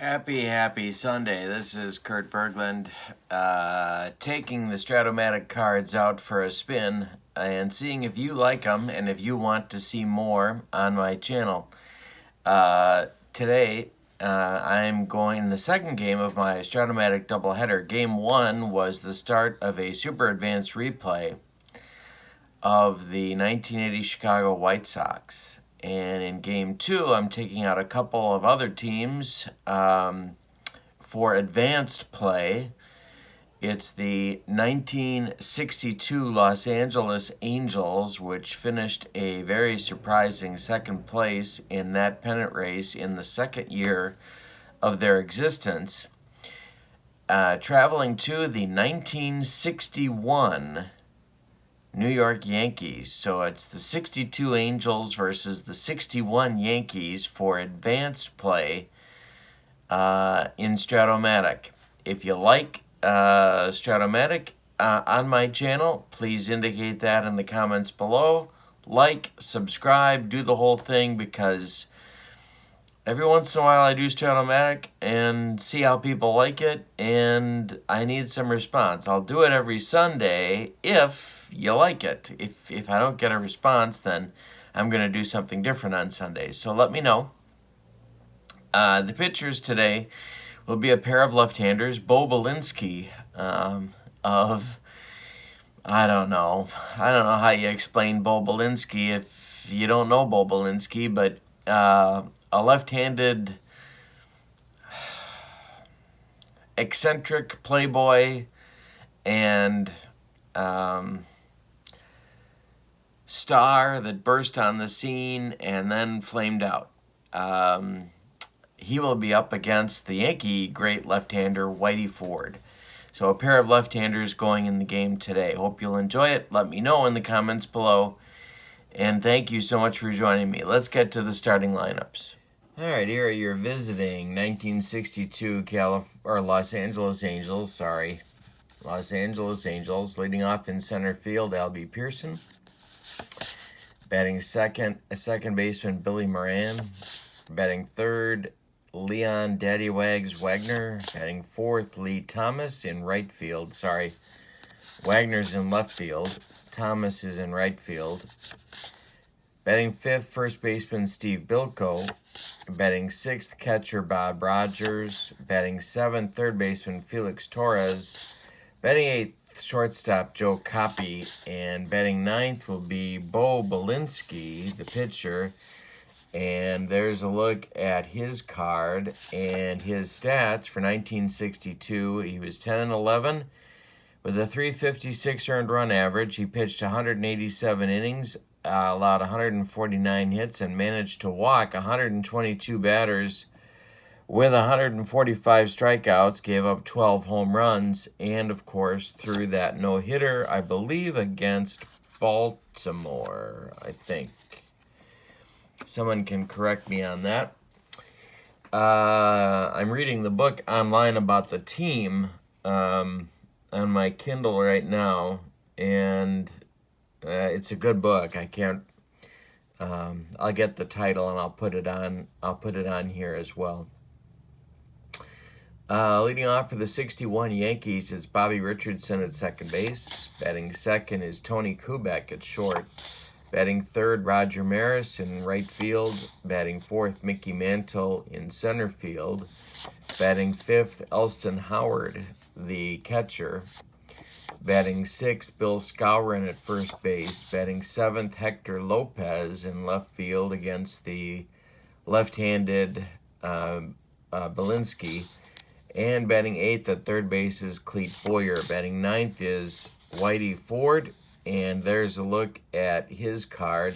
Happy Sunday. This is Kurt Berglund taking the Stratomatic cards out for a spin and seeing if you like them and if you want to see more on my channel. Today, I'm going the second game of my Stratomatic doubleheader. Game 1 was the start of a super advanced replay of the 1980 Chicago White Sox. And in Game 2, I'm taking out a couple of other teams for advanced play. It's the 1962 Los Angeles Angels, which finished a very surprising second place in that pennant race in the second year of their existence. Traveling to the 1961 New York Yankees. So it's the 62 Angels versus the 61 Yankees for advanced play in Stratomatic. If you like Stratomatic on my channel, please indicate that in the comments below. Like, subscribe, do the whole thing, because every once in a while I do Stratomatic and see how people like it, and I need some response. I'll do it every Sunday if you like it. If I don't get a response, then I'm going to do something different on Sundays. So let me know. The pitchers today will be a pair of left-handers. Belinsky of, I don't know how you explain Belinsky if you don't know Belinsky, but a left-handed eccentric playboy and star that burst on the scene and then flamed out. He will be up against the Yankee great left-hander Whitey Ford. So a pair of left-handers going in the game today. Hope you'll enjoy it. Let me know in the comments below. And thank you so much for joining me. Let's get to the starting lineups. All right, here are your visiting 1962 Los Angeles Angels. Los Angeles Angels. Leading off in center field, Albie Pearson. Batting second baseman Billy Moran. Batting third, Leon Daddy Wags Wagner. Batting fourth, Lee Thomas in right field. Wagner's in left field. Thomas is in right field. Batting fifth, first baseman Steve Bilko. Batting sixth, catcher Bob Rogers. Batting seventh, third baseman Felix Torres. Batting eighth, shortstop Joe Coppy. And batting ninth will be Bo Belinsky, the pitcher. And there's a look at his card and his stats for 1962. He was 10-11 with a 356 earned run average. He pitched 187 innings, allowed 149 hits, and managed to walk 122 batters with 145 strikeouts, gave up 12 home runs, and, of course, threw that no-hitter, I believe, against Baltimore, I think. Someone can correct me on that. I'm reading the book online about the team on my Kindle right now, and it's a good book. I can't. I'll get the title and I'll put it on here as well. Leading off for the 61 Yankees is Bobby Richardson at second base. Batting second is Tony Kubek at short. Batting third, Roger Maris in right field. Batting fourth, Mickey Mantle in center field. Batting fifth, Elston Howard, the catcher. Batting sixth, Bill Skowron at first base. Batting seventh, Hector Lopez in left field against the left-handed Belinsky. And batting eighth at third base is Clete Boyer. Batting ninth is Whitey Ford. And there's a look at his card.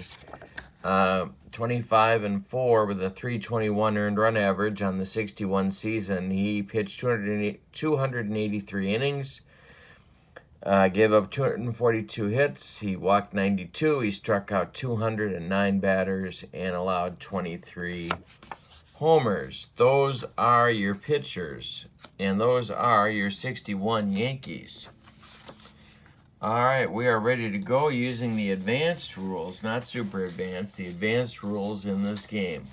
25-4 with a 321 earned run average on the 61 season. He pitched 283 innings, gave up 242 hits. He walked 92. He struck out 209 batters and allowed 23 homers. Those are your pitchers, and those are your 61 Yankees. All right, we are ready to go using the advanced rules, not super advanced, the advanced rules in this game.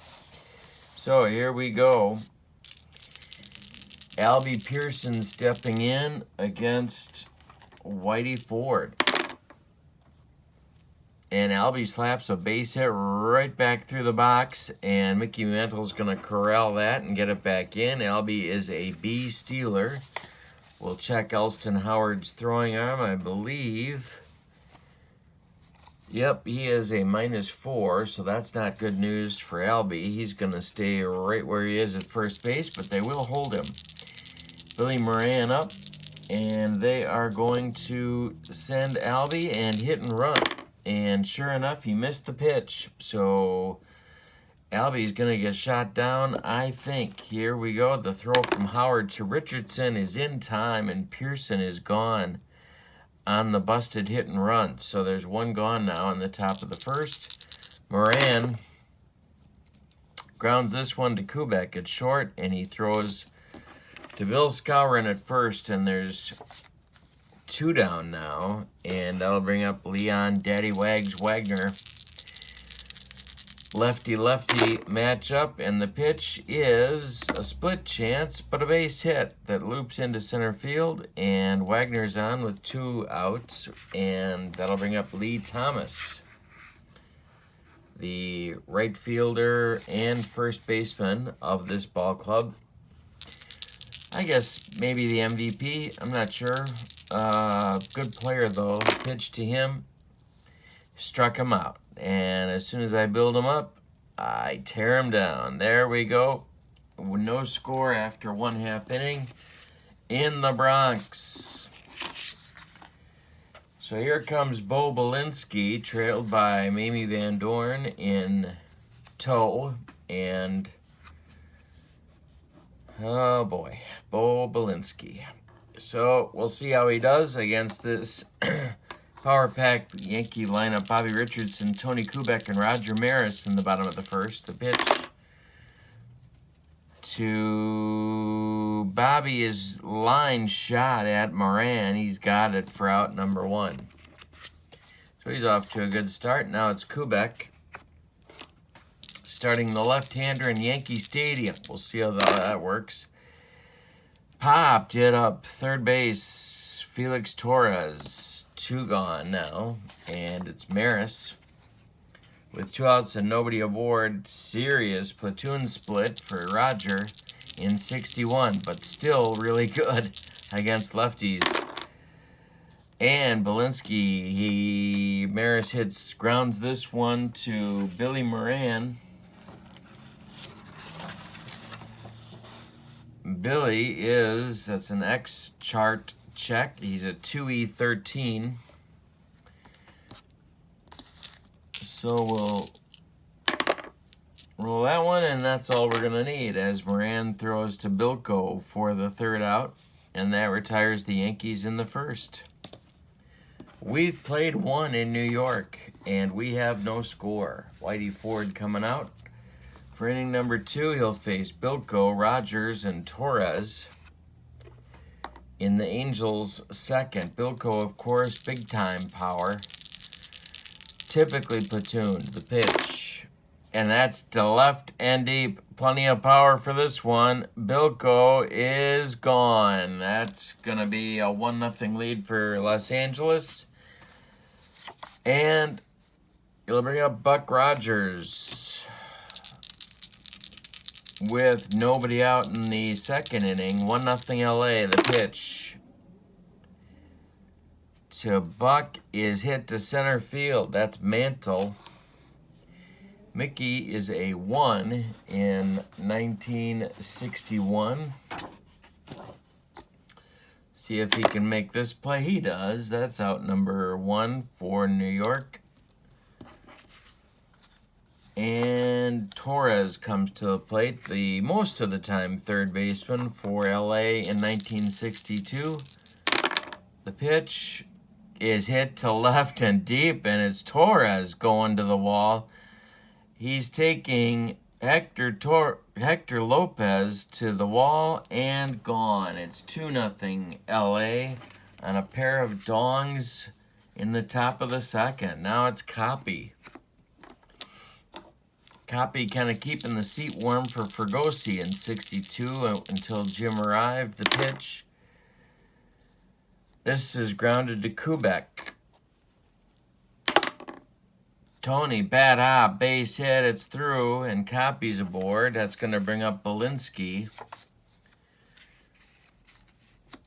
So here we go. Albie Pearson stepping in against Whitey Ford. And Albie slaps a base hit right back through the box, and Mickey Mantle's going to corral that and get it back in. Albie is a B stealer. We'll check Elston Howard's throwing arm, I believe. Yep, he is a -4, so that's not good news for Albie. He's going to stay right where he is at first base, but they will hold him. Billy Moran up, and they are going to send Albie and hit and run. And sure enough, he missed the pitch. So Albie's going to get shot down, I think. Here we go. The throw from Howard to Richardson is in time, and Pearson is gone on the busted hit and run. So there's one gone now in the top of the first. Moran grounds this one to Kubek at short, and he throws to Bill Skowron at first, and there's 2 down now, and that'll bring up Leon Daddy Wags Wagner. Lefty-lefty matchup, and the pitch is a split chance, but a base hit that loops into center field, and Wagner's on with 2 outs, and that'll bring up Lee Thomas, the right fielder and first baseman of this ball club. I guess maybe the MVP, I'm not sure. Good player, though. Pitched to him, struck him out. And as soon as I build him up, I tear him down. There we go. No score after 1/2 inning in the Bronx. So here comes Bo Belinsky, trailed by Mamie Van Dorn in tow. And, oh boy, Bo Belinsky. So we'll see how he does against this power-packed Yankee lineup. Bobby Richardson, Tony Kubek, and Roger Maris in the bottom of the first. The pitch to Bobby is line shot at Moran. He's got it for out number 1. So he's off to a good start. Now it's Kubek starting the left-hander in Yankee Stadium. We'll see how that works. Popped it up third base. Felix Torres, 2 gone now, and it's Maris with 2 outs and nobody aboard. Serious platoon split for Roger in 61, but still really good against lefties. And Belinsky, Maris grounds this one to Billy Moran. Billy that's an X chart check. He's a 2E13. So we'll roll that one, and that's all we're going to need as Moran throws to Bilko for the 3rd out, and that retires the Yankees in the first. We've played 1 in New York, and we have no score. Whitey Ford coming out. For inning number 2, he'll face Bilko, Rogers, and Torres. In the Angels' second, Bilko, of course, big-time power. Typically platooned. The pitch. And that's to left and deep. Plenty of power for this one. Bilko is gone. That's going to be a 1-0 lead for Los Angeles. And it'll bring up Buck Rogers with nobody out in the second inning. 1-0 LA. The pitch to Buck is hit to center field. That's Mantle. Mickey is a 1 in 1961. See if he can make this play. He does. That's out number 1 for New York. And Torres comes to the plate, the most of the time third baseman for LA in 1962. The pitch is hit to left and deep, and it's Torres going to the wall. He's taking Hector Lopez to the wall and gone. It's 2-0 LA on a pair of dongs in the top of the second. Now it's Copy Copy kind of keeping the seat warm for Fergosi in 62 until Jim arrived. The pitch. This is grounded to Kubek. Tony, bat hop, base hit, it's through, and Copy's aboard. That's going to bring up Belinsky.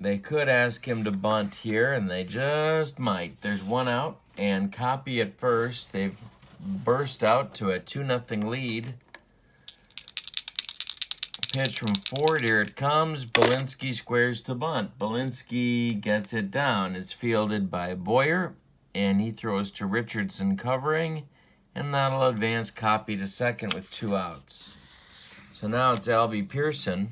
They could ask him to bunt here, and they just might. There's one out, and Copy at first. They've burst out to a 2-0 lead. Pitch from Ford, here it comes. Belinsky squares to bunt. Belinsky gets it down. It's fielded by Boyer, and he throws to Richardson covering, and that'll advance Copy to second with 2 outs. So now it's Albie Pearson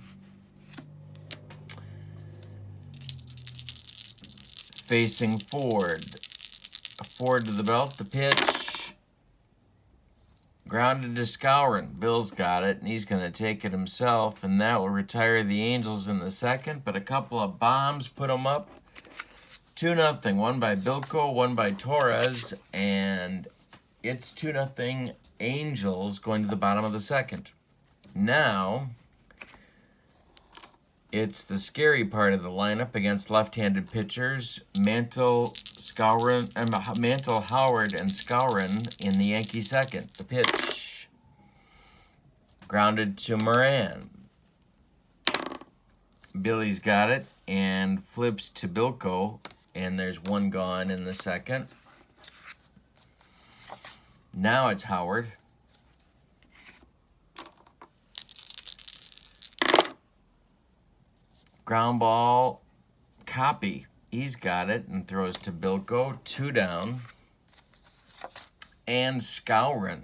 facing Ford. Ford to the belt, the pitch. Grounded to Skowron. Bill's got it, and he's going to take it himself, and that will retire the Angels in the second, but a couple of bombs put them up. 2-0, one by Bilko, one by Torres, and it's 2-0 Angels going to the bottom of the second. Now, it's the scary part of the lineup against left-handed pitchers. Mantle, Howard, and Skowron in the Yankee second. The pitch. Grounded to Moran. Billy's got it and flips to Bilko, and there's one gone in the second. Now it's Howard. Ground ball, Copy. He's got it and throws to Bilko. 2 down. And Skowron.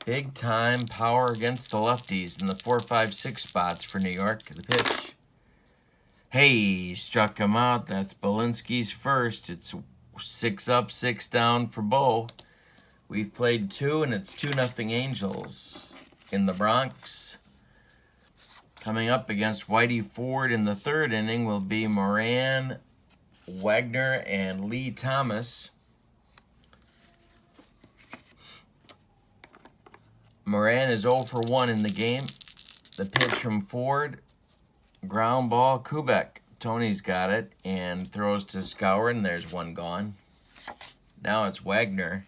Big time power against the lefties in the 4, 5, 6 spots for New York. The pitch. Hey, struck him out. That's Belinsky's first. It's 6 up, 6 down for Bo. We've played 2, and it's 2-0 Angels in the Bronx. Coming up against Whitey Ford in the third inning will be Moran, Wagner, and Lee Thomas. Moran is 0 for 1 in the game. The pitch from Ford, ground ball, Kubek. Tony's got it and throws to Skowron. There's one gone. Now it's Wagner.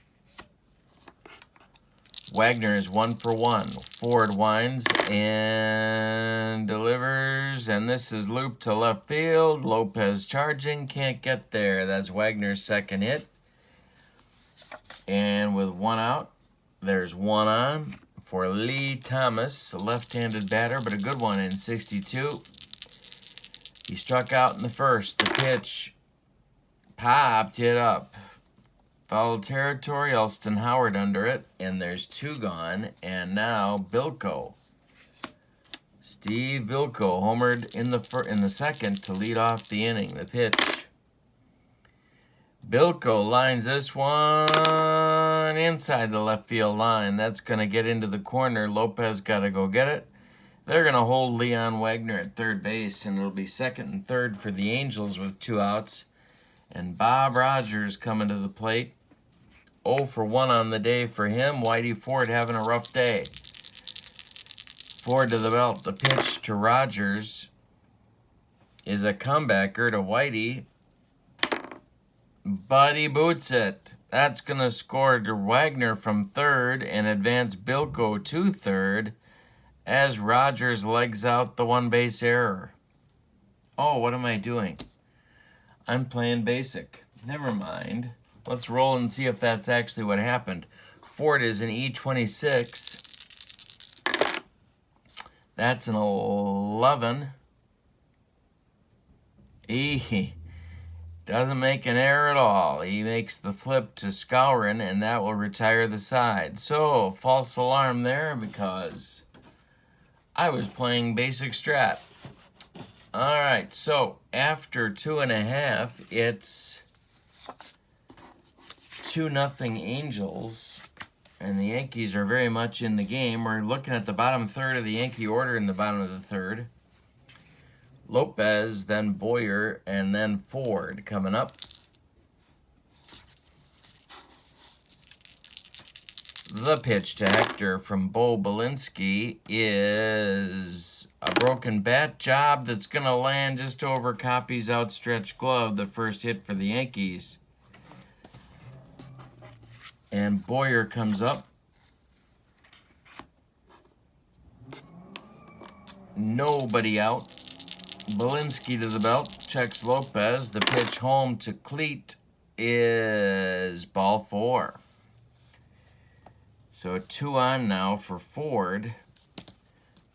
Wagner is 1 for 1. Ford winds and delivers, and this is looped to left field. Lopez charging, can't get there. That's Wagner's second hit. And with 1 out, there's 1 on for Lee Thomas, a left-handed batter, but a good one in 62. He struck out in the first. The pitch popped it up. Foul territory, Elston Howard under it, and there's 2 gone, and now Bilko. Steve Bilko homered in the second to lead off the inning. The pitch. Bilko lines this one inside the left field line. That's going to get into the corner. Lopez got to go get it. They're going to hold Leon Wagner at third base, and it'll be second and third for the Angels with 2 outs. And Bob Rogers coming to the plate. 0 for 1 on the day for him. Whitey Ford having a rough day. Ford to the belt. The pitch to Rogers is a comebacker to Whitey. But he boots it. That's going to score to Wagner from third and advance Bilko to third as Rogers legs out the 1-base error. Oh, what am I doing? I'm playing basic. Never mind. Let's roll and see if that's actually what happened. Ford is an E26. That's an 11. He doesn't make an error at all. He makes the flip to Skowron, and that will retire the side. So, false alarm there because I was playing basic strat. All right, so after 2.5, it's 2-0 Angels, and the Yankees are very much in the game. We're looking at the bottom third of the Yankee order in the bottom of the third. Lopez, then Boyer, and then Ford coming up. The pitch to Hector from Belinsky is a broken bat job that's going to land just over Copy's outstretched glove, the first hit for the Yankees. And Boyer comes up. Nobody out. Belinsky to the belt, checks Lopez. The pitch home to Cleat is ball 4. So 2 on now for Ford.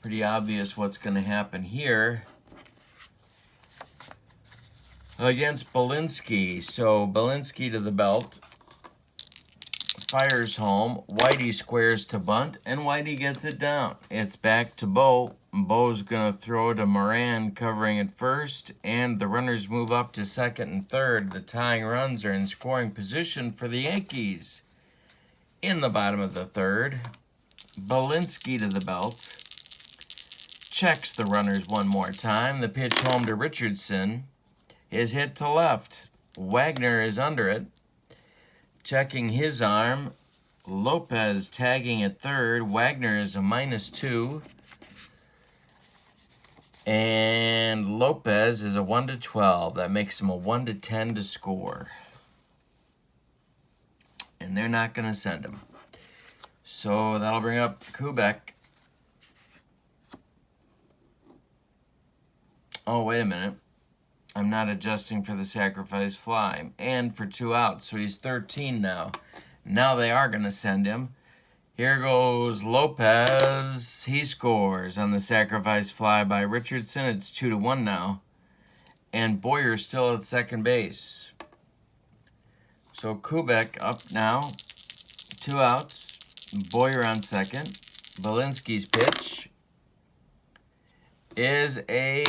Pretty obvious what's going to happen here against Belinsky. So Belinsky to the belt, fires home. Whitey squares to bunt, and Whitey gets it down. It's back to Bo. Bo's going to throw to Moran, covering at first, and the runners move up to second and third. The tying runs are in scoring position for the Yankees. In the bottom of the third, Belinsky to the belt, checks the runners one more time. The pitch home to Richardson is hit to left. Wagner is under it, checking his arm. Lopez tagging at third. Wagner is a -2. And Lopez is a 1-12. That makes him a 1-10 to score. And they're not going to send him. So that'll bring up Kubek. Oh, wait a minute. I'm not adjusting for the sacrifice fly. And for 2 outs. So he's 13 now. Now they are going to send him. Here goes Lopez. He scores on the sacrifice fly by Richardson. It's 2-1 now. And Boyer's still at second base. So Kubek up now. 2 outs. Boyer on second. Belinsky's pitch is a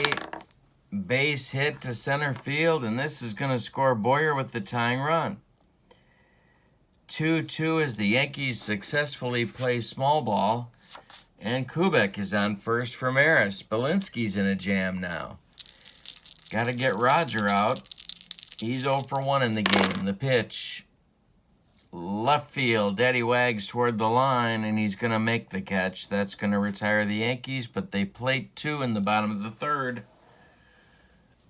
base hit to center field, and this is going to score Boyer with the tying run. 2-2 as the Yankees successfully play small ball, and Kubek is on first for Maris. Belinsky's in a jam now. Got to get Roger out. He's 0 for 1 in the game. The pitch, left field. Daddy Wags toward the line, and he's going to make the catch. That's going to retire the Yankees, but they plate 2 in the bottom of the third.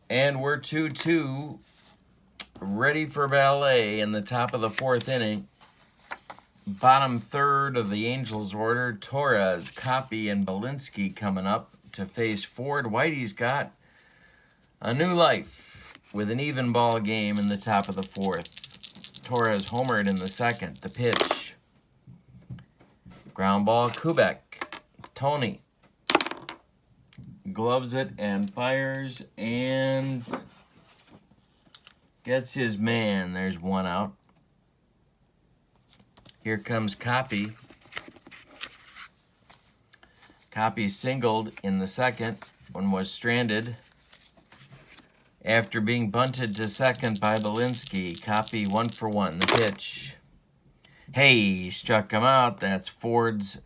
And we're 2-2, ready for ballet in the top of the 4th inning. Bottom third of the Angels order, Torres, Copy, and Belinsky coming up to face Ford. Whitey's got a new life with an even ball game in the top of the 4th. Torres homered in the second. The pitch, ground ball, Kubek. Tony gloves it and fires and gets his man. There's 1 out. Here comes Copy. Copy singled in the second. One was stranded after being bunted to second by Belinsky. Copy 1 for 1. The pitch. Hey, struck him out. That's Ford's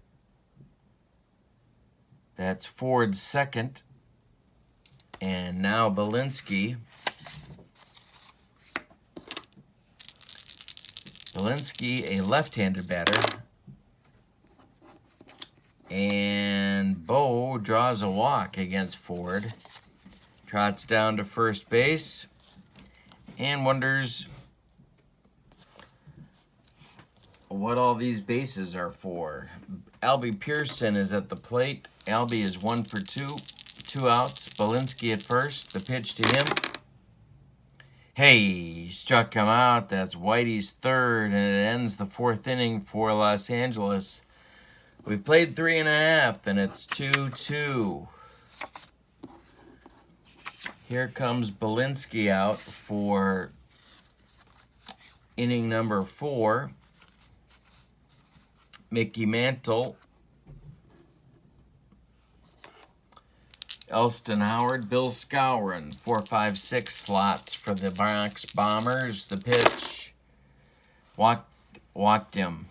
second. And now Belinsky. Belinsky, a left-handed batter. And Bo draws a walk against Ford. Trots down to first base and wonders what all these bases are for. Albie Pearson is at the plate. Albie is 1 for 2. 2 outs. Belinsky at first. The pitch to him. Hey, struck him out. That's Whitey's third, and it ends the 4th inning for Los Angeles. We've played 3.5, and it's 2-2. Here comes Belinsky out for inning number 4. Mickey Mantle, Elston Howard, Bill Skowron, 4, 5, 6 slots for the Bronx Bombers. The pitch, walked him.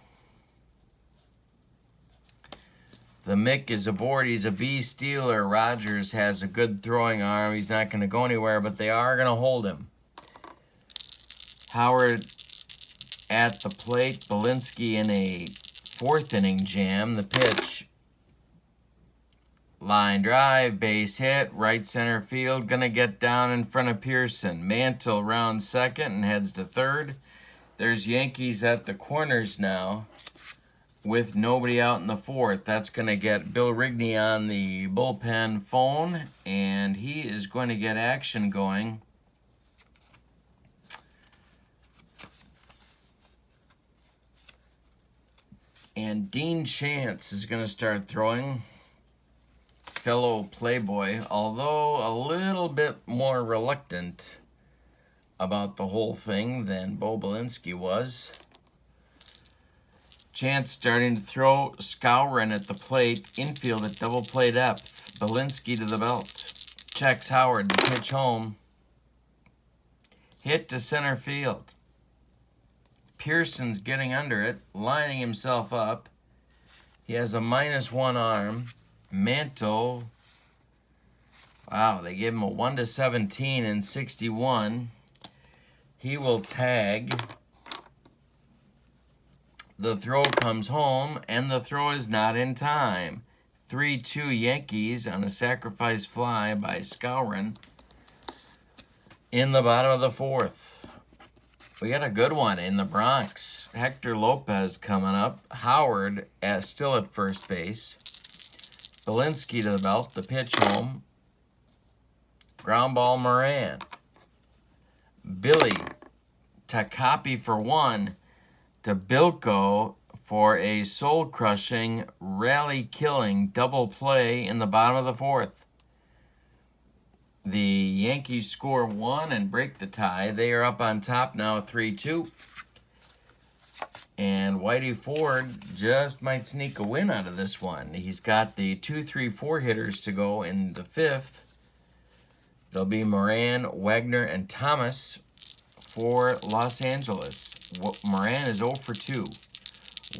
The Mick is aboard. He's a B-stealer. Rogers has a good throwing arm. He's not going to go anywhere, but they are going to hold him. Howard at the plate. Belinsky in a fourth inning jam. The pitch, line drive, base hit, right center field. Gonna get down in front of Pearson. Mantle rounds second and heads to third. There's Yankees at the corners now with nobody out in the fourth. That's going to get Bill Rigney on the bullpen phone, and he is going to get action going. And Dean Chance is going to start throwing. Fellow Playboy, although a little bit more reluctant about the whole thing than Bo Belinsky was. Chance starting to throw, Skowron at the plate, infield at double play depth. Belinsky to the belt. Checks Howard to pitch home. Hit to center field. Pearson's getting under it, lining himself up. He has a -1 arm. Mantle, wow, they gave him a 1-17 in 61. He will tag. The throw comes home, and the throw is not in time. 3-2 Yankees on a sacrifice fly by Skowron in the bottom of the fourth. We got a good one in the Bronx. Hector Lopez coming up. Howard still at first base. Belinsky to the belt. The pitch home. Ground ball Moran. Billy to copy for one to Bilko for a soul-crushing, rally-killing double play in the bottom of the fourth. The Yankees score one and break the tie. They are up on top now, 3-2. And Whitey Ford just might sneak a win out of this one. He's got the 2, 3, 4 hitters to go in the fifth. It'll be Moran, Wagner, and Thomas for Los Angeles. Moran is 0 for 2.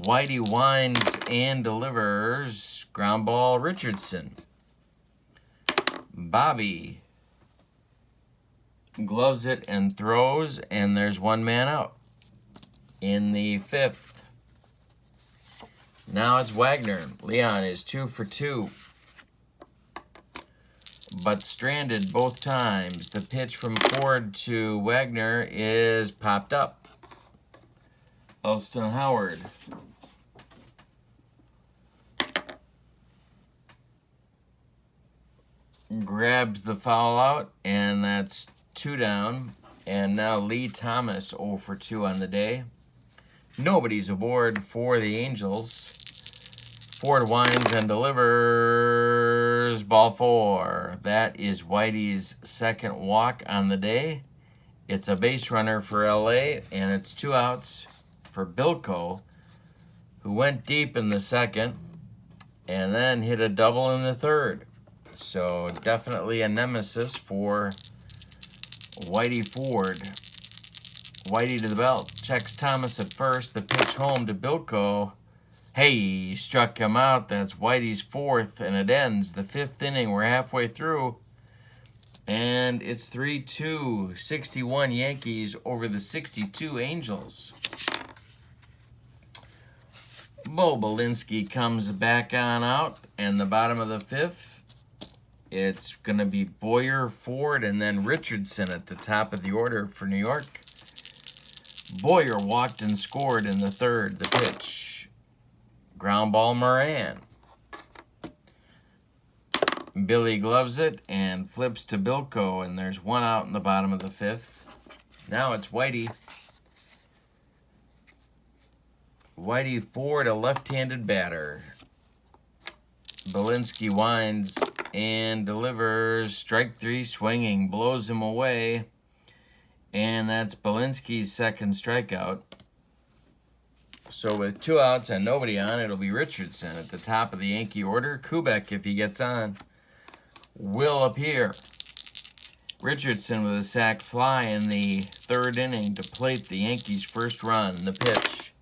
Whitey winds and delivers. Ground ball Richardson. Bobby gloves it and throws, and there's one man out in the fifth. Now it's Wagner. Leon is 2 for 2, but stranded both times. The pitch from Ford to Wagner is popped up. Elston Howard grabs the foul out, and that's 2 down. And now Lee Thomas 0 for 2 on the day. Nobody's aboard for the Angels. Ford winds and delivers. Ball 4. That is Whitey's second walk on the day. It's a base runner for LA, and it's 2 outs for Bilko, who went deep in the second and then hit a double in the third. So definitely a nemesis for Whitey Ford. Whitey to the belt. Checks Thomas at first. The pitch home to Bilko. Hey, struck him out. That's Whitey's fourth, and it ends the fifth inning. We're halfway through. And it's 3-2. 61 Yankees over the 62 Angels. Bo Belinsky comes back on out, and the bottom of the fifth, it's going to be Boyer, Ford, and then Richardson at the top of the order for New York. Boyer walked and scored in the third. The pitch. Ground ball Moran. Billy gloves it and flips to Bilko, and there's one out in the bottom of the fifth. Now it's Whitey. Whitey Ford, a left-handed batter. Belinsky winds and delivers. Strike 3 swinging, blows him away. And that's Belinsky's second strikeout. So with 2 outs and nobody on, it'll be Richardson at the top of the Yankee order. Kubek, if he gets on, will appear. Richardson with a sac fly in the third inning to plate the Yankees' first run. The pitch.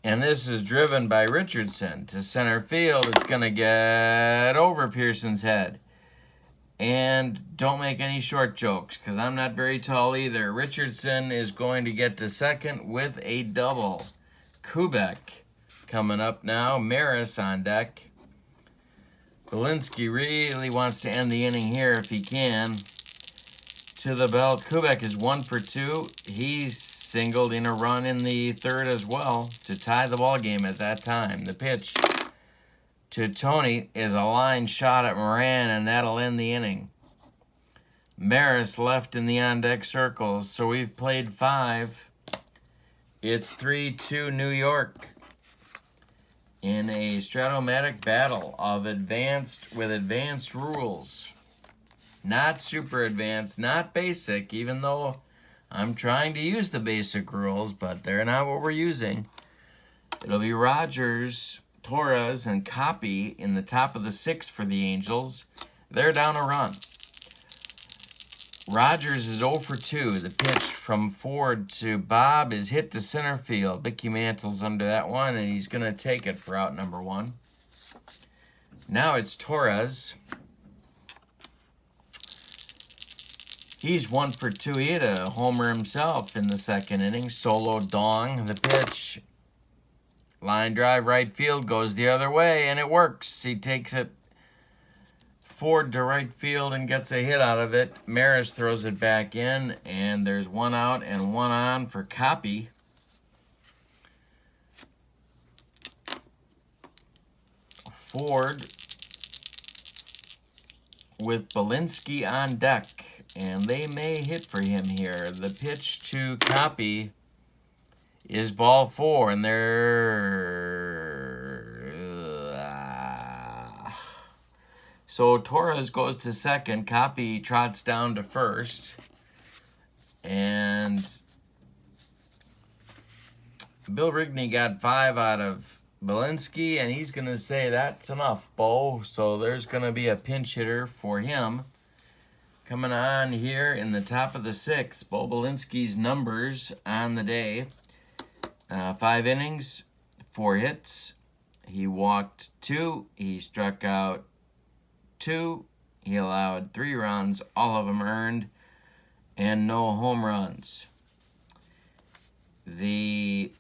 And this is driven by Richardson to center field. It's going to get over Pearson's head. And don't make any short jokes, because I'm not very tall either. Richardson is going to get to second with a double. Kubek Coming up now, Maris on deck. Belinsky really wants to end the inning here if he can. To the belt. Kubek is 1 for 2. He's singled in a run in the third as well to tie the ball game at that time. The pitch to Tony is a line shot at Moran, and that'll end the inning. Maris left in the on-deck circles, so we've played 5. It's 3-2 New York in a Strat-O-Matic battle of advanced rules. Not super advanced, not basic, even though I'm trying to use the basic rules, but they're not what we're using. It'll be Rogers, Torres, and Copy in the top of the 6th for the Angels. They're down a run. Rogers is 0 for 2. The pitch from Ford to Bob is hit to center field. Mickey Mantle's under that one, and he's going to take it for out number 1. Now it's Torres. He's 1 for 2. He hit a homer himself in the second inning. Solo dong. The pitch. Line drive right field, goes the other way, and it works. He takes it Ford to right field and gets a hit out of it. Maris throws it back in, and there's 1 out and 1 on for Copy. Ford with Belinsky on deck, and they may hit for him here. The pitch to Copy is ball 4, and so Torres goes to second. Copy trots down to first, and Bill Rigney got 5 out of Belinsky, and he's going to say that's enough, Bo. So there's going to be a pinch hitter for him. Coming on here in the top of the 6th, Bo Belinsky's numbers on the day. 5 innings, 4 hits. He walked 2. He struck out 2. He allowed 3 runs, all of them earned, and no home runs. The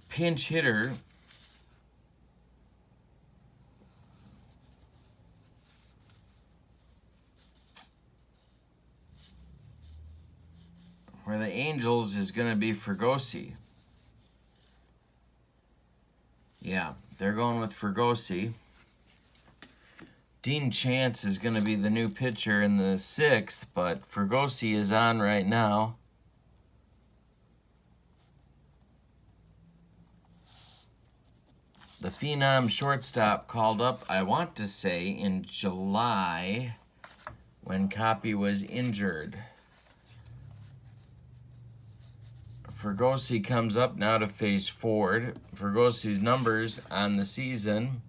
pinch hitter for the Angels is going to be Fregosi. Yeah, they're going with Fregosi. Dean Chance is going to be the new pitcher in the 6th, but Fregosi is on right now. The Phenom shortstop called up, I want to say, in July when Copy was injured. Fregosi comes up now to face Ford. Fergosi's numbers on the season,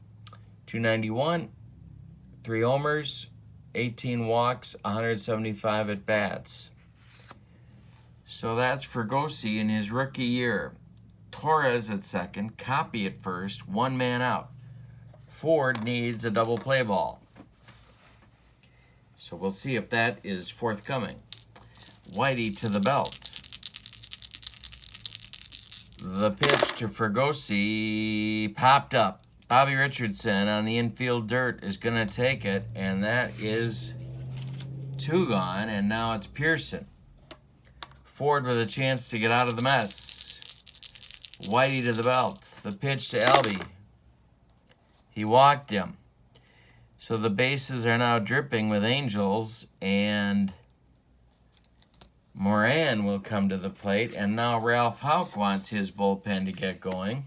291, 3 homers, 18 walks, 175 at-bats. So that's Fregosi in his rookie year. Torres at second, Copy at first, 1 man out. Ford needs a double play ball. So we'll see if that is forthcoming. Whitey to the belt. The pitch to Fregosi popped up. Bobby Richardson on the infield dirt is going to take it, and that is 2 gone, and now it's Pearson. Ford with a chance to get out of the mess. Whitey to the belt. The pitch to Albie. He walked him. So the bases are now dripping with Angels, and Moran will come to the plate, and now Ralph Houck wants his bullpen to get going,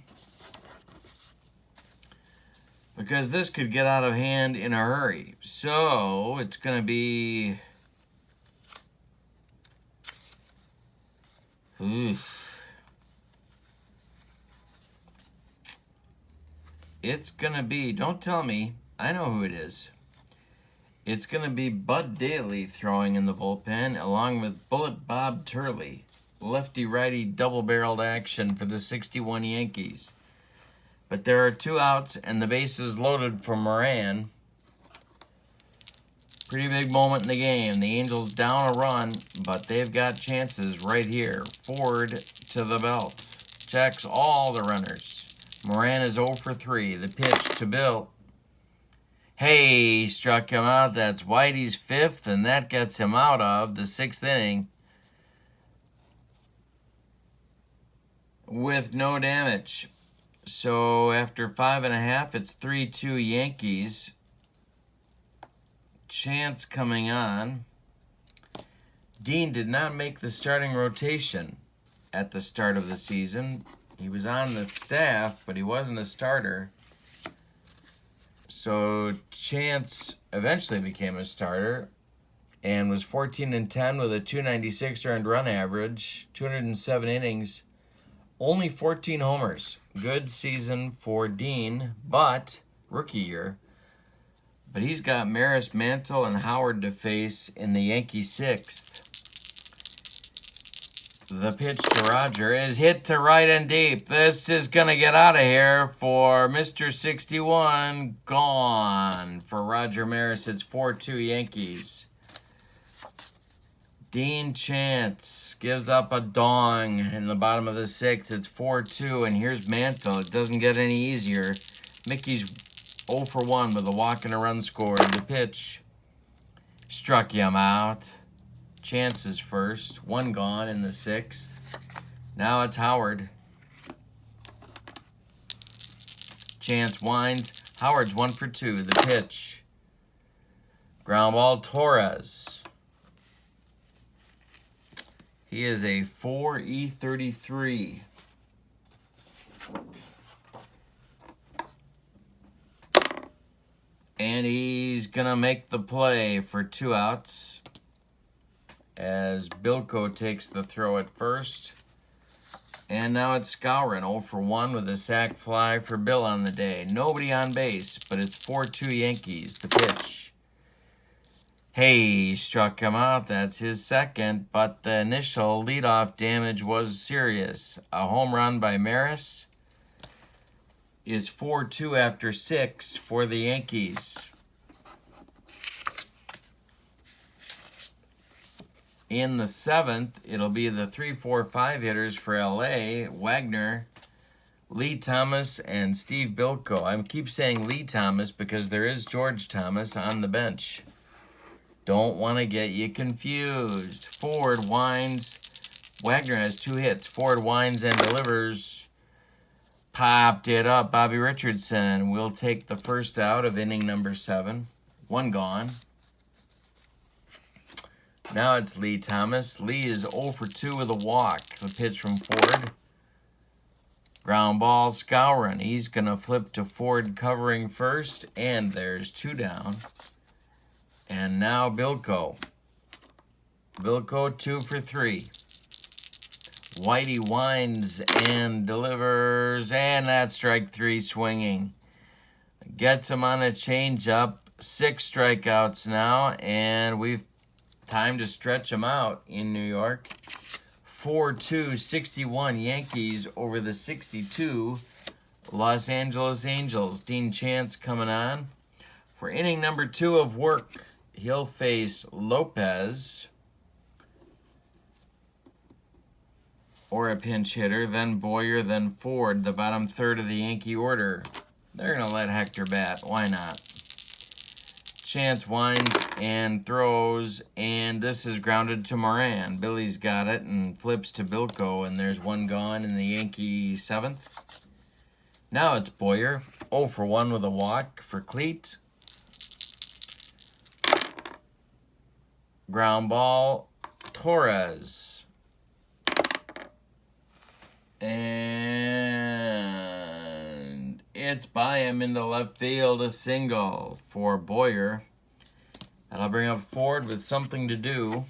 because this could get out of hand in a hurry. So it's going to be... It's going to be, don't tell me, I know who it is. It's going to be Bud Daly throwing in the bullpen, along with Bullet Bob Turley. Lefty-righty double-barreled action for the 61 Yankees. But there are 2 outs, and the bases loaded for Moran. Pretty big moment in the game. The Angels down a run, but they've got chances right here. Ford to the belt. Checks all the runners. Moran is 0 for 3. The pitch to Bill. Hey, struck him out. That's Whitey's 5th, and that gets him out of the 6th inning with no damage. So after 5.5, it's 3-2 Yankees. Chance coming on. Dean did not make the starting rotation at the start of the season. He was on the staff, but he wasn't a starter. So Chance eventually became a starter and was 14-10 with a 296 earned run average, 207 innings, only 14 homers. Good season for Dean, but rookie year. But he's got Maris, Mantle, and Howard to face in the Yankee 6th. The pitch to Roger is hit to right and deep. This is going to get out of here for Mr. 61. Gone for Roger Maris. It's 4-2 Yankees. Dean Chance gives up a dong in the bottom of the 6th. It's 4-2, and here's Mantle. It doesn't get any easier. Mickey's 0 for 1 with a walk and a run scored. The pitch struck him out. Chance is first. 1 gone in the 6th. Now it's Howard. Chance winds. Howard's 1 for 2. The pitch. Ground ball, Torres. He is a 4.33. And he's going to make the play for 2 outs as Bilko takes the throw at first. And now it's Skowron, 0 for 1 with a sac fly for Bill on the day. Nobody on base, but it's 4-2 Yankees. The pitch. Hey, struck him out. That's his 2nd, but the initial leadoff damage was serious. A home run by Maris is 4-2 after 6 for the Yankees. In the 7th, it'll be the 3-4-5 hitters for LA, Wagner, Lee Thomas, and Steve Bilko. I keep saying Lee Thomas because there is George Thomas on the bench. Don't want to get you confused. Ford winds. Wagner has 2 hits. Ford winds and delivers. Popped it up. Bobby Richardson will take the first out of inning number 7. 1 gone. Now it's Lee Thomas. Lee is 0 for 2 with a walk. The pitch from Ford. Ground ball, Skowron. He's going to flip to Ford covering first, and there's 2 down. And now Bilko. Bilko 2 for 3. Whitey winds and delivers, and that's strike 3 swinging. Gets him on a changeup. 6 strikeouts now, and we've time to stretch him out in New York. 4-2, 61 Yankees over the 62 Los Angeles Angels. Dean Chance coming on. For inning number 2 of work, he'll face Lopez or a pinch hitter, then Boyer, then Ford, the bottom third of the Yankee order. They're going to let Hector bat. Why not? Chance winds and throws, and this is grounded to Moran. Billy's got it and flips to Bilko, and there's 1 gone in the Yankee 7th. Now it's Boyer, 0 for 1 with a walk for Cleat. Ground ball, Torres. And it's by him into left field, a single for Boyer. That'll bring up Ford with something to do.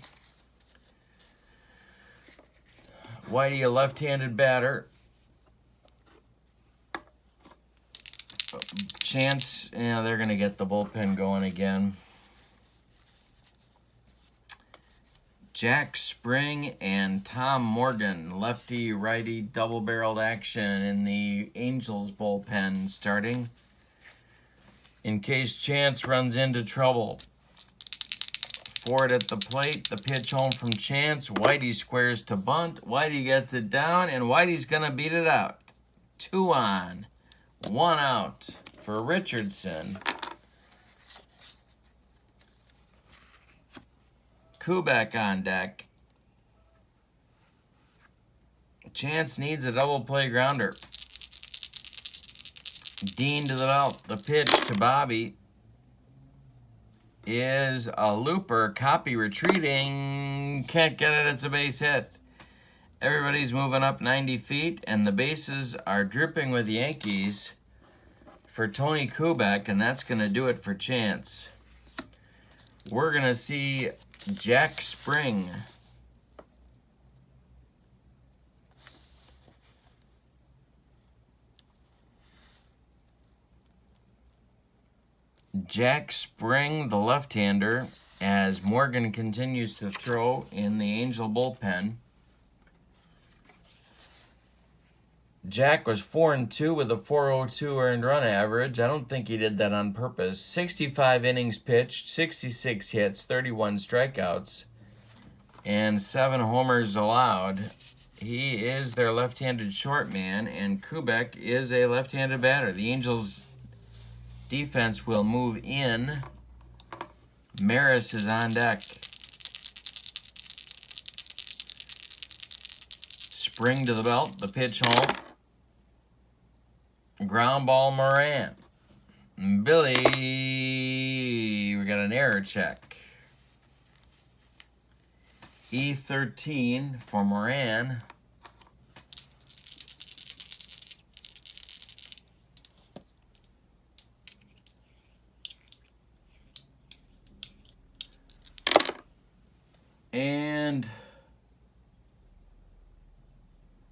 Whitey, a left-handed batter. Chance, yeah, they're going to get the bullpen going again. Jack Spring and Tom Morgan, lefty-righty double-barreled action in the Angels bullpen starting in case Chance runs into trouble. Ford at the plate, the pitch home from Chance. Whitey squares to bunt. Whitey gets it down, and Whitey's going to beat it out. 2 on. 1 out for Richardson. Kubek on deck. Chance needs a double play grounder. Dean to the belt. The pitch to Bobby is a looper. Copy retreating. Can't get it. It's a base hit. Everybody's moving up 90 feet, and the bases are dripping with Yankees for Tony Kubek, and that's going to do it for Chance. We're going to see Jack Spring. Jack Spring, the left-hander, as Morgan continues to throw in the Angel bullpen. Jack was 4-2 with a 4.02 earned run average. I don't think he did that on purpose. 65 innings pitched, 66 hits, 31 strikeouts, and 7 homers allowed. He is their left-handed short man, and Kubek is a left-handed batter. The Angels' defense will move in. Maris is on deck. Spring to the belt, the pitch home. Ground ball Moran. Billy, we got an error check. E13 for Moran. And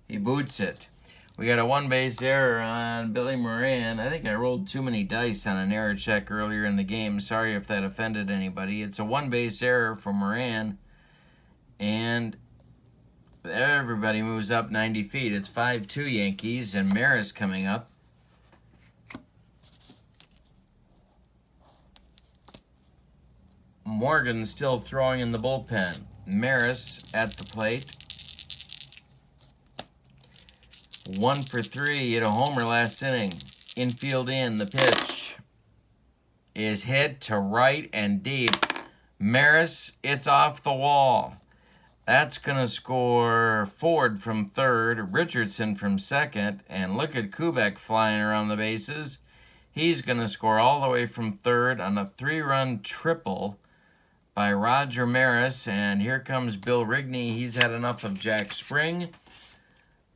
he boots it. We got a 1-base error on Billy Moran. I think I rolled too many dice on an error check earlier in the game. Sorry if that offended anybody. It's a 1-base error for Moran. And everybody moves up 90 feet. It's 5-2 Yankees, and Maris coming up. Morgan still throwing in the bullpen. Maris at the plate. 1 for 3, hit a homer last inning. Infield in, the pitch is hit to right and deep. Maris, it's off the wall. That's going to score Ford from third, Richardson from second, and look at Kubek flying around the bases. He's going to score all the way from third on a 3-run triple by Roger Maris, and here comes Bill Rigney. He's had enough of Jack Spring.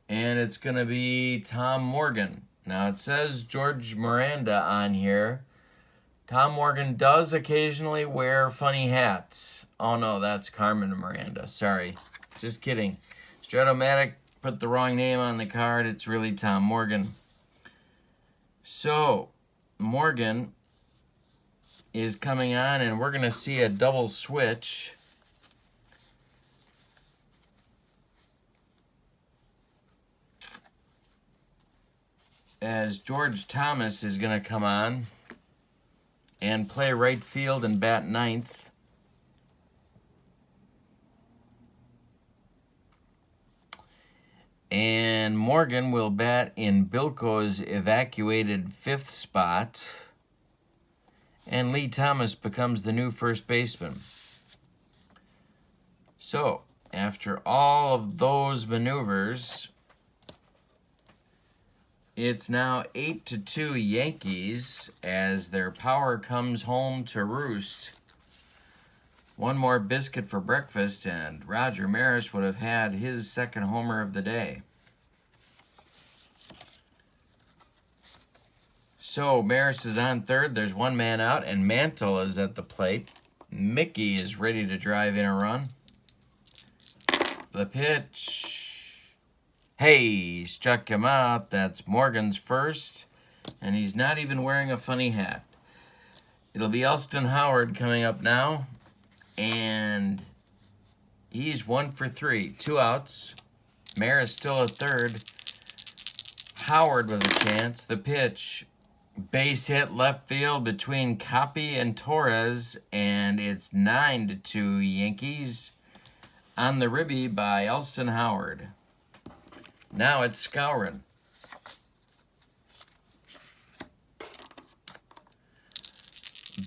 And it's going to be Tom Morgan. Now, it says George Miranda on here. Tom Morgan does occasionally wear funny hats. Oh, no, that's Carmen Miranda. Sorry. Just kidding. Stratomatic put the wrong name on the card. It's really Tom Morgan. So, Morgan is coming on, and we're going to see a double switch. As George Thomas is going to come on and play right field and bat ninth. And Morgan will bat in Bilko's evacuated 5th spot. And Lee Thomas becomes the new first baseman. So, after all of those maneuvers, it's now 8-2 Yankees as their power comes home to roost. One more biscuit for breakfast, and Roger Maris would have had his second homer of the day. So Maris is on third. There's one man out, and Mantle is at the plate. Mickey is ready to drive in a run. The pitch. Hey, struck him out. That's Morgan's first, and he's not even wearing a funny hat. It'll be Elston Howard coming up now, and he's 1 for 3. 2 outs. Maris still at third. Howard with a chance. The pitch. Base hit left field between Copy and Torres, and it's 9-2 Yankees on the ribby by Elston Howard. Now it's Skowron.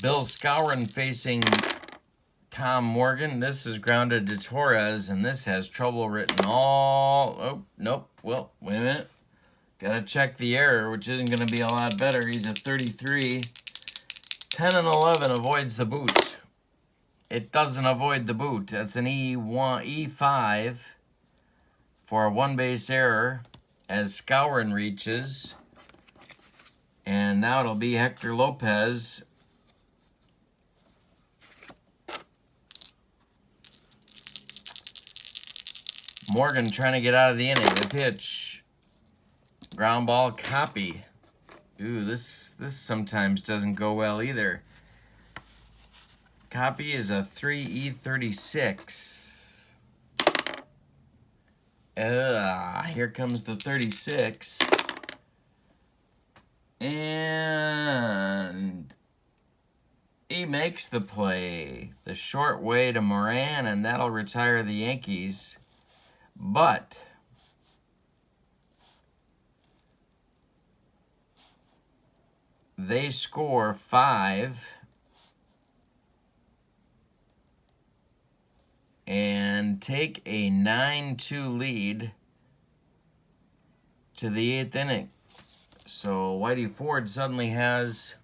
Bill Skowron facing Tom Morgan. This is grounded to Torres, and this has trouble written all... Oh, nope. Well, wait a minute. Gotta check the error, which isn't going to be a lot better. He's at 33. 10 and 11 avoids the boot. It doesn't avoid the boot. That's an E5 for a one-base error as Skowron reaches. And now it'll be Hector Lopez. Morgan trying to get out of the inning. The pitch. Ground ball, copy. Ooh, this sometimes doesn't go well either. Copy is a 3E36. Here comes the 36. And he makes the play. The short way to Moran, and that'll retire the Yankees. But they score 5 and take a 9-2 lead to the 8th inning. So Whitey Ford suddenly has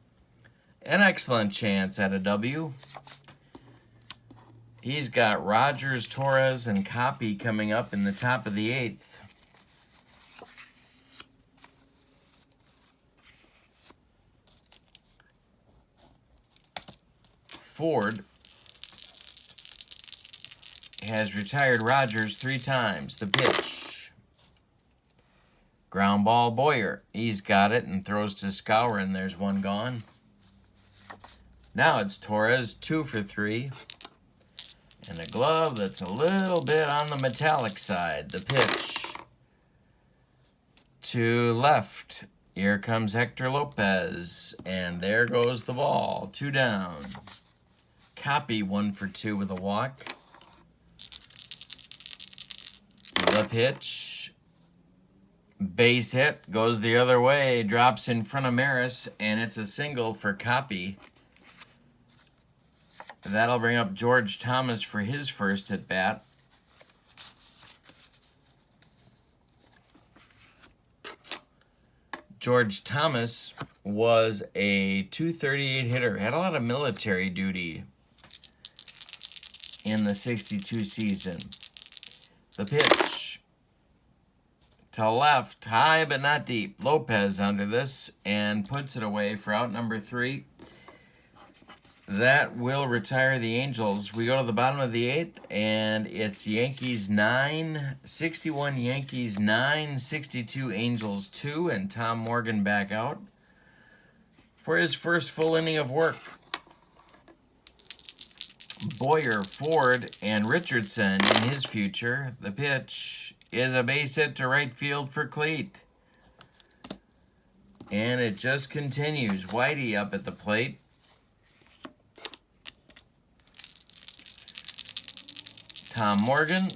an excellent chance at a W. He's got Rogers, Torres, and Copy coming up in the top of the 8th. Ford has retired Rogers 3 times. The pitch. Ground ball, Boyer. He's got it and throws to Skowron. There's one gone. Now it's Torres, 2 for 3. And a glove that's a little bit on the metallic side. The pitch. To left. Here comes Hector Lopez. And there goes the ball. 2 down. Copy 1 for 2 with a walk. The pitch. Base hit. Goes the other way. Drops in front of Maris. And it's a single for Copy. That'll bring up George Thomas for his first at bat. George Thomas was a .238 hitter. Had a lot of military duty in the 62 season. The pitch. To left. High but not deep. Lopez under this and puts it away for out number 3. That will retire the Angels. We go to the bottom of the 8th, and it's Yankees 9, 61 Yankees 9, 62 Angels 2, and Tom Morgan back out for his first full inning of work. Boyer, Ford, and Richardson in his future. The pitch is a base hit to right field for Cleat. And it just continues. Whitey up at the plate. Tom Morgan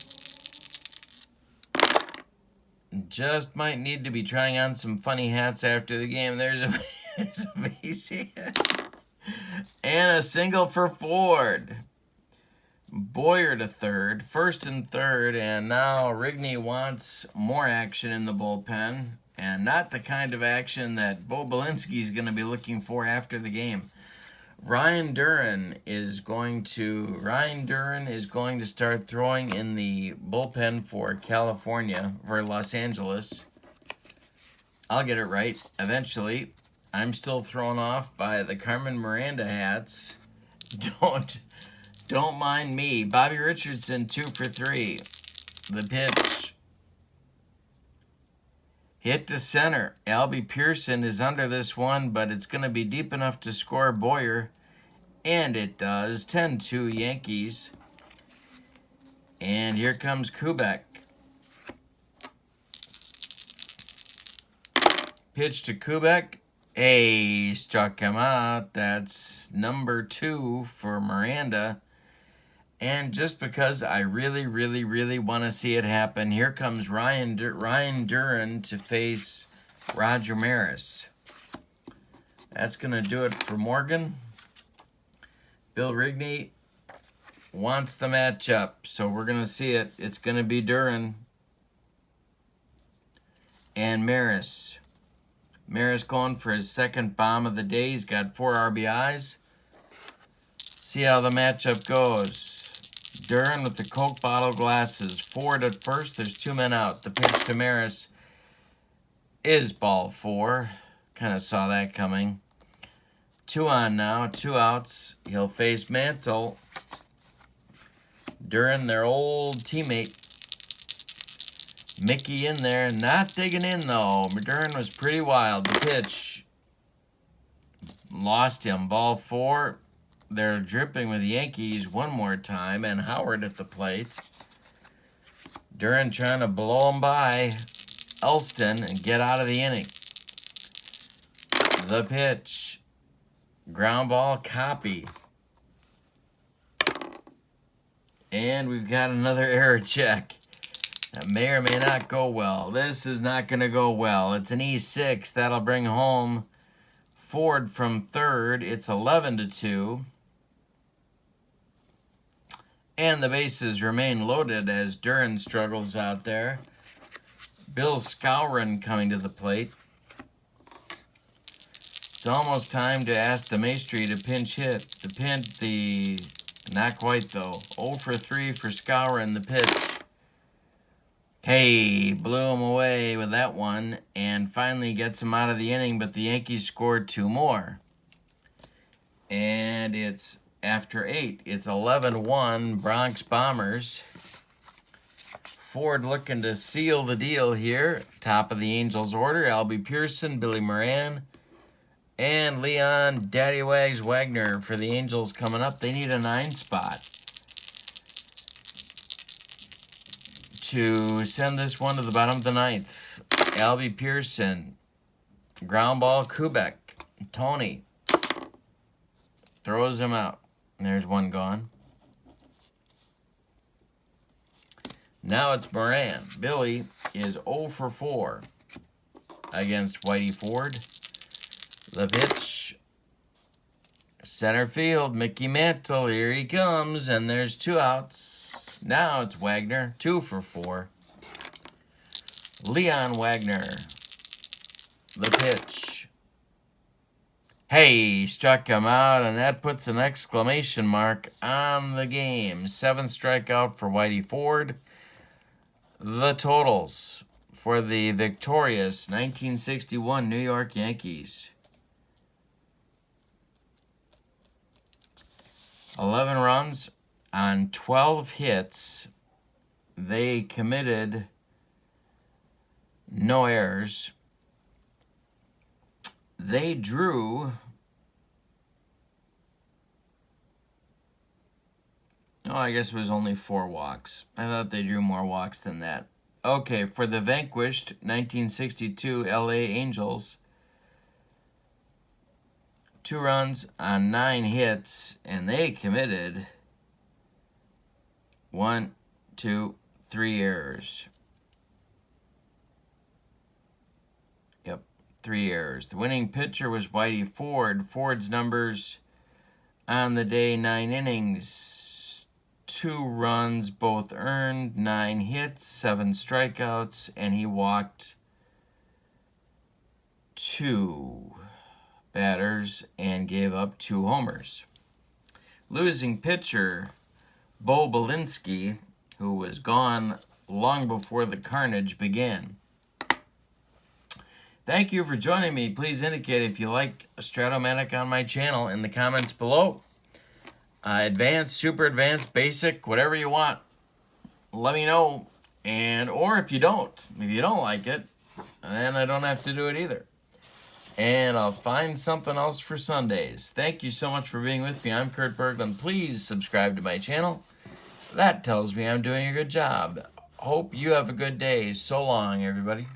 just might need to be trying on some funny hats after the game. There's a base hit. And a single for Ford. Boyer to third, first and third, and now Rigney wants more action in the bullpen, and not the kind of action that Belinsky is going to be looking for after the game. Ryan Duran is going to start throwing in the bullpen for California, for Los Angeles. I'll get it right eventually. I'm still thrown off by the Carmen Miranda hats. Don't mind me. Bobby Richardson, 2 for 3. The pitch. Hit to center. Albie Pearson is under this one, but it's going to be deep enough to score Boyer. And it does. 10-2 Yankees. And here comes Kubek. Pitch to Kubek. Hey, struck him out. That's number 2 for Miranda. And just because I really, really, really want to see it happen, here comes Ryan Duran to face Roger Maris. That's going to do it for Morgan. Bill Rigney wants the matchup, so we're going to see it. It's going to be Duran and Maris. Maris going for his second bomb of the day. He's got 4 RBIs. See how the matchup goes. Duran with the Coke bottle glasses. Ford at first. There's 2 men out. The pitch to Maris is ball 4. Kind of saw that coming. 2 on now. 2 outs. He'll face Mantle. Duran, their old teammate. Mickey in there. Not digging in, though. Duran was pretty wild. The pitch. Lost him. Ball 4. They're dripping with the Yankees one more time. And Howard at the plate. Duran trying to blow him by Elston and get out of the inning. The pitch. Ground ball, copy. And we've got another error check. That may or may not go well. This is not going to go well. It's an E6. That'll bring home Ford from third. It's 11-2. And the bases remain loaded as Duran struggles out there. Bill Skowron coming to the plate. It's almost time to ask the Maestri to pinch hit. Not quite though. 0 for 3 for Skowron, the pitch. Hey, blew him away with that one and finally gets him out of the inning, but the Yankees scored 2 more. And it's after 8. It's 11-1 Bronx Bombers. Ford looking to seal the deal here. Top of the Angels order, Albie Pearson, Billy Moran, and Leon Daddy Wags Wagner for the Angels coming up. They need a 9 spot to send this one to the bottom of the 9th. Albie Pearson, ground ball, Kubek, Tony throws him out. There's one gone. Now it's Moran. Billy is 0 for 4 against Whitey Ford. The pitch. Center field, Mickey Mantle. Here he comes, and there's 2 outs. Now it's Wagner, 2 for 4. Leon Wagner. The pitch. Hey, struck him out, and that puts an exclamation mark on the game. 7th strikeout for Whitey Ford. The totals for the victorious 1961 New York Yankees. 11 runs on 12 hits. They committed no errors. They drew... Oh, I guess it was only 4 walks. I thought they drew more walks than that. Okay, for the vanquished 1962 LA Angels, 2 runs on 9 hits, and they committed 1, 2, 3 errors. Yep, 3 errors. The winning pitcher was Whitey Ford. Ford's numbers on the day, 9 innings. 2 runs, both earned, 9 hits, 7 strikeouts, and he walked 2 batters and gave up 2 homers. Losing pitcher, Bo Belinsky, who was gone long before the carnage began. Thank you for joining me. Please indicate if you like Stratomatic on my channel in the comments below. Advanced, super advanced, basic, whatever you want, let me know. Or if you don't like it, then I don't have to do it either. And I'll find something else for Sundays. Thank you so much for being with me. I'm Kurt Berglund. Please subscribe to my channel. That tells me I'm doing a good job. Hope you have a good day. So long, everybody.